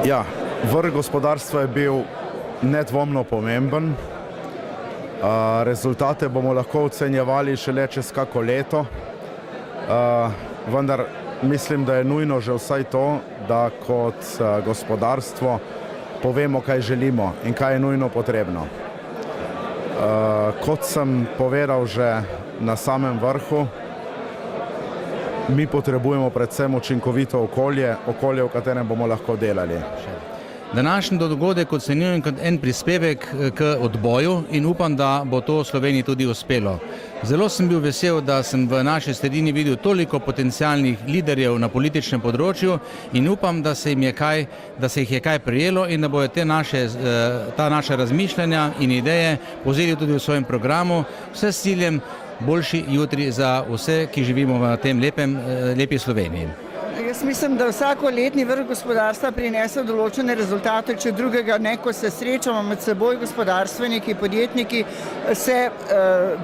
Ja, vrh gospodarstva je bil nedvomno pomemben. Rezultate bomo lahko ocenjevali šele čez kako leto, vendar mislim, da je nujno že vsaj to, da kot gospodarstvo povemo, kaj želimo in kaj je nujno potrebno. Kot sem povedal že na samem vrhu, mi potrebujemo predvsem učinkovito okolje, v katerem bomo lahko delali. Današnji dogodek ocenjujem kot en prispevek k odboju in upam, da bo to Sloveniji tudi uspelo. Zelo sem bil vesel, da sem v naši sredini videl toliko potencialnih liderjev na političnem področju in upam, da se jih je kaj prijelo in da bodo ta naša razmišljanja in ideje povzeli tudi v svojem programu, vse s ciljem boljši jutri za vse, ki živimo v tem lepi Sloveniji. Jaz mislim, da vsako letni vrh gospodarstva prinese določene rezultate, če drugega ne, ko se srečamo med seboj gospodarstveniki, podjetniki, se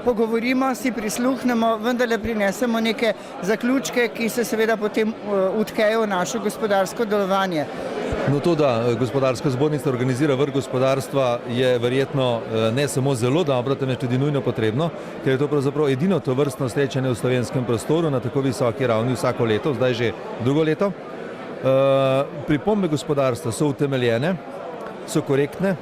pogovorimo, si prisluhnemo, vendarle prinesemo neke zaključke, ki se seveda potem utkejo v naše gospodarsko delovanje. No, to, da Gospodarska zbornica organizira vrh gospodarstva, je verjetno ne samo zelo dobro, temveč tudi nujno potrebno, ker je to pravzaprav edino tovrstno srečanje v slovenskem prostoru na tako visoki ravni vsako leto, zdaj že drugo leto. Pripombe gospodarstva so utemeljene, so korektne.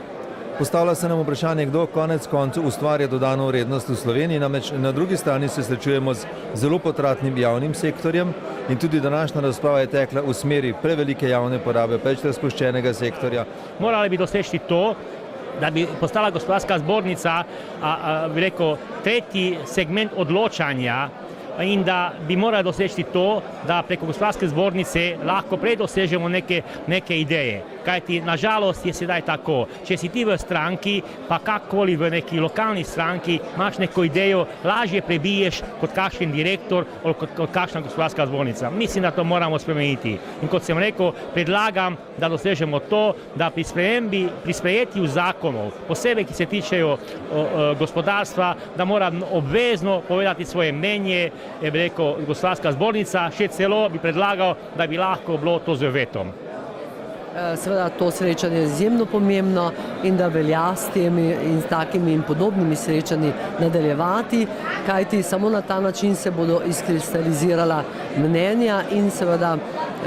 Postavlja se nam vprašanje, kdo konec koncev ustvarja dodano vrednost v Sloveniji, namreč na drugi strani se srečujemo z zelo potratnim javnim sektorjem in tudi današnja razprava je tekla v smeri prevelike javne porabe, preveč razpuščenega sektorja. Morali bi doseči to, da bi postala Gospodarska zbornica, bi rekel, tretji segment odločanja in da bi morali doseči to, da preko Gospodarske zbornice lahko prej dosežemo neke ideje. Kajti nažalost je sedaj tako, če si ti v stranki, pa kakkoli v neki lokalni stranki, imaš neko idejo, lažje prebiješ kot kakšen direktor ali kot kakšna Gospodarska zbornica. Mislim, da to moramo spremeniti. In kot sem rekel, predlagam, da dosežemo to, da pri sprejetju zakonov, posebej ki se tičejo gospodarstva, da mora obvezno povedati svoje mnenje, bi rekel Gospodarska zbornica, še celo bi predlagal, da bi lahko bilo to z vetom. Seveda to srečanje je izjemno pomembno in da velja s temi in takimi in podobnimi srečanji nadaljevati, kajti samo na ta način se bodo izkristalizirala mnenja in seveda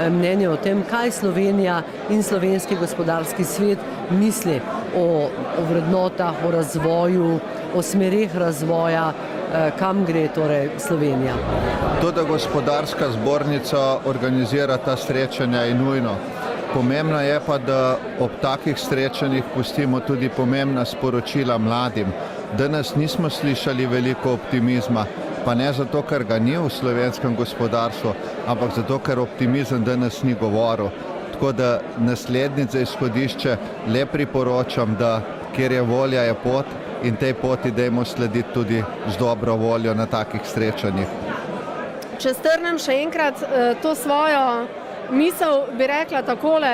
mnenje o tem, kaj Slovenija in slovenski gospodarski svet misli o vrednotah, o razvoju, o smereh razvoja, kam gre torej Slovenija. To, da Gospodarska zbornica organizira ta srečanja, je nujno. Pomembno je pa, da ob takih srečanjih pustimo tudi pomembna sporočila mladim. Danes nismo slišali veliko optimizma, pa ne zato, ker ga ni v slovenskem gospodarstvu, ampak zato, ker optimizem danes ni govoril. Tako da naslednjič za izhodišče le priporočam, da kjer je volja, je pot in tej poti dajmo slediti tudi z dobro voljo na takih srečanjih. Če strnem še enkrat to svojo misel, bi rekla takole,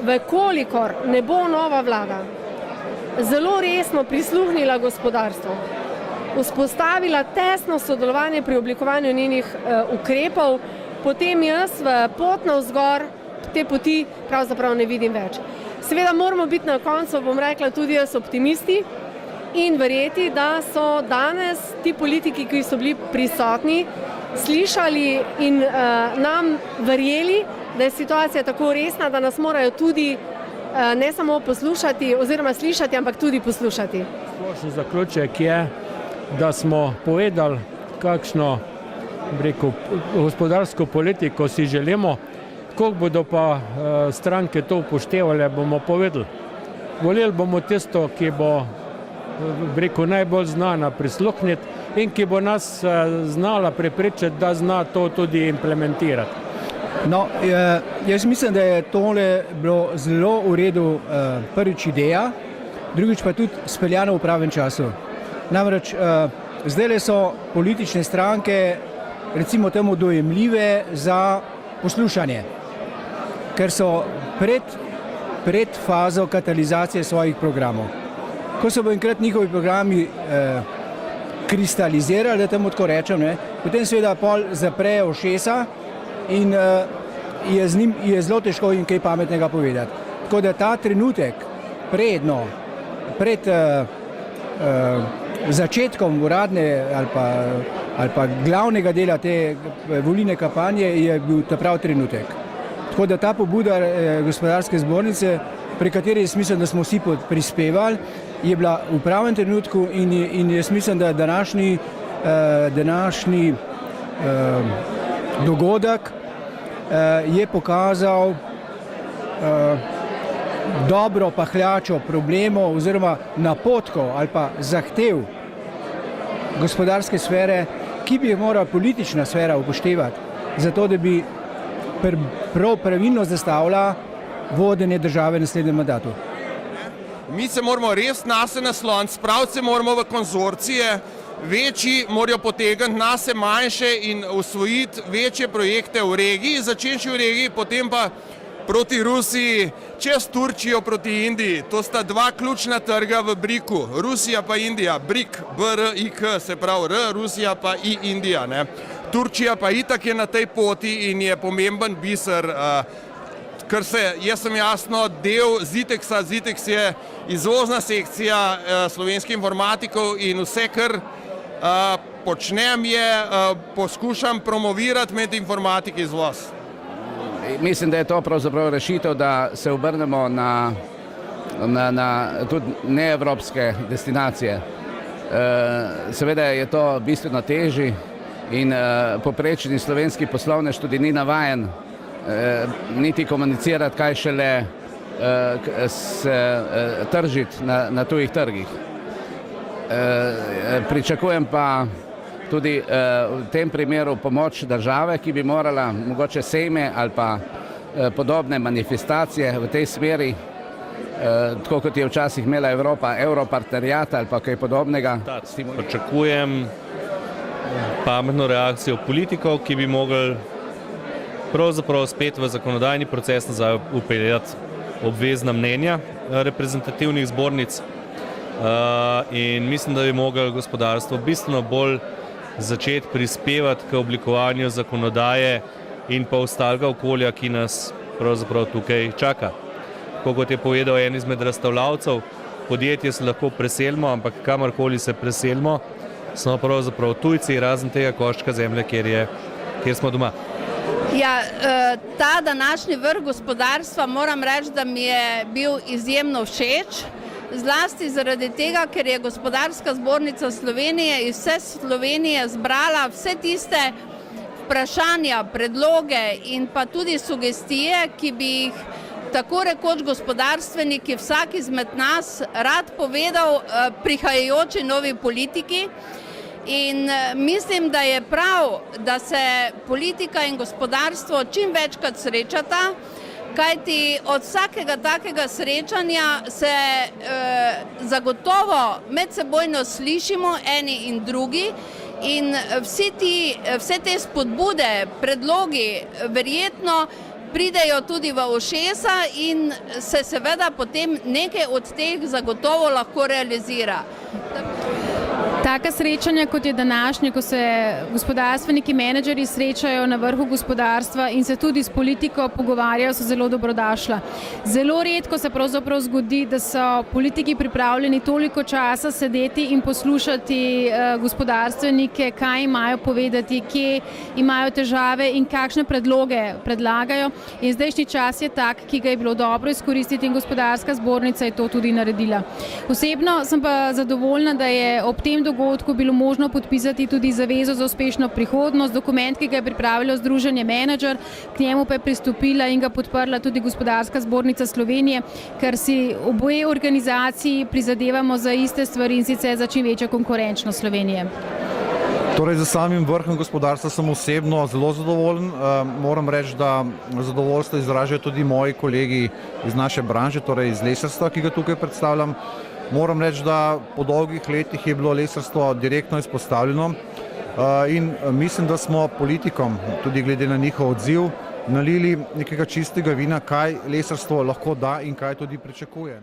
vekolikor ne bo nova vlada zelo resno prisluhnila gospodarstvu, vzpostavila tesno sodelovanje pri oblikovanju njenih ukrepov, potem jaz v pot navzgor te poti pravzaprav ne vidim več. Seveda moramo biti na koncu, bom rekla tudi jaz, optimisti in verjeti, da so danes ti politiki, ki so bili prisotni, slišali in nam verjeli, da je situacija tako resna, da nas morajo tudi ne samo poslušati oziroma slišati, ampak tudi poslušati. Splošni zaključek je, da smo povedali, kakšno gospodarsko politiko si želimo, koliko bodo pa stranke to upoštevali, bomo povedali. Voleli bomo tisto, ki bo najbolj znana prisluhniti in ki bo nas znala prepričati, da zna to tudi implementirati. No, jaz mislim, da je tole bilo zelo v redu prvič ideja, drugič pa tudi speljano v pravem času. Namreč zdajle so politične stranke recimo temu dojemljive za poslušanje, ker so pred fazo katalizacije svojih programov. Ko se bo enkrat njihovi programi kristalizirali, da temu tako rečem, potem seveda pol zaprejo ušesa z njim je zelo težko jim kaj pametnega povedati. Tako da ta trenutek pred začetkom uradne ali pa glavnega dela te volilne kampanje je bil ta prav trenutek. Tako da ta pobuda gospodarske zbornice, pri kateri jaz mislim, da smo vsi prispevali, je bila v pravem trenutku in jaz mislim, da današnji dogodek je pokazal dobro pahljačo problemov oziroma napotkov ali pa zahtev gospodarske sfere, ki bi jih morala politična sfera upoštevati, zato da bi pravilno zastavila vodenje države v naslednjem mandatu. Mi se moramo res nase nasloniti, spraviti se moramo v konzorcije, večji morajo potegniti nase manjše in usvojiti večje projekte v regiji, začenši v regiji, potem pa proti Rusiji, čez Turčijo proti Indiji. To sta dva ključna trga v BRIK-u, Rusija pa Indija. BRIK, B-R-I-K, se pravi R, Rusija pa I, Indija. Ne? Turčija pa itak je na tej poti in je pomemben biser, ker jaz sem jasno del ZITEX-a. ZITEX je izvozna sekcija slovenskih informatikov in vse, kar počnem je, poskušam promovirati med informatiki izvoz. Mislim, da je to pravzaprav rešitev, da se obrnemo na tudi neevropske destinacije. Seveda je to bistveno težje in povprečni slovenski poslovnež tudi ni navajen niti komunicirati, kaj šele se tržiti na tujih trgih. Pričakujem pa tudi v tem primeru pomoč države, ki bi morala mogoče sejme ali pa podobne manifestacije v tej smeri, tako kot je včasih imela Evropa, Europartnerijat ali pa kaj podobnega. Pričakujem pametno reakcijo politikov, ki bi mogli pravzaprav spet v zakonodajni proces nazaj vpeljati obvezna mnenja reprezentativnih zbornic in mislim, da bi mogli gospodarstvo bistveno bolj začeti prispevati k oblikovanju zakonodaje in pa ostalega okolja, ki nas pravzaprav tukaj čaka. Kot je povedal en izmed razstavljavcev, podjetje se lahko preselimo, ampak kamorkoli se preselimo, smo pravzaprav tujci, razen tega koščka zemlje, kjer smo doma. Ja, ta današnji vrh gospodarstva moram reči, da mi je bil izjemno všeč. Zlasti zaradi tega, ker je Gospodarska zbornica Slovenije iz vse Slovenije zbrala vse tiste vprašanja, predloge in pa tudi sugestije, ki bi jih tako rekoč gospodarstveniki, vsak izmed nas rad povedal prihajajoči novi politiki. In mislim, da je prav, da se politika in gospodarstvo čim večkrat srečata, kajti od vsakega takega srečanja se zagotovo medsebojno slišimo eni in drugi in vse te spodbude, predlogi verjetno pridejo tudi v ušesa in se seveda potem nekaj od teh zagotovo lahko realizira. Taka srečanja, kot je današnje, ko se gospodarstveniki, menedžerji srečajo na vrhu gospodarstva in se tudi s politiko pogovarjajo, so zelo dobrodošla. Zelo redko se pravzaprav zgodi, da so politiki pripravljeni toliko časa sedeti in poslušati gospodarstvenike, kaj imajo povedati, kje imajo težave in kakšne predloge predlagajo. In zdajšnji čas je tak, ki ga je bilo dobro izkoristiti in Gospodarska zbornica je to tudi naredila. Osebno sem pa zadovoljna, da je ob tem dogodku bilo možno podpisati tudi zavezo za uspešno prihodnost, dokument, ki ga je pripravilo Združenje Menedžer, k njemu pa je pristopila in ga podprla tudi Gospodarska zbornica Slovenije, ker si oboje organizaciji prizadevamo za iste stvari in sicer za čim večjo konkurenčnost Slovenije. Torej, za samim vrhom gospodarstva sem osebno zelo zadovoljen. Moram reči, da zadovoljstvo izražajo tudi moji kolegi iz naše branže, torej iz lesarstva, ki ga tukaj predstavljam. Moram reči, da po dolgih letih je bilo lesarstvo direktno izpostavljeno in mislim, da smo politikom, tudi glede na njihov odziv, nalili nekega čistega vina, kaj lesarstvo lahko da in kaj tudi pričakuje.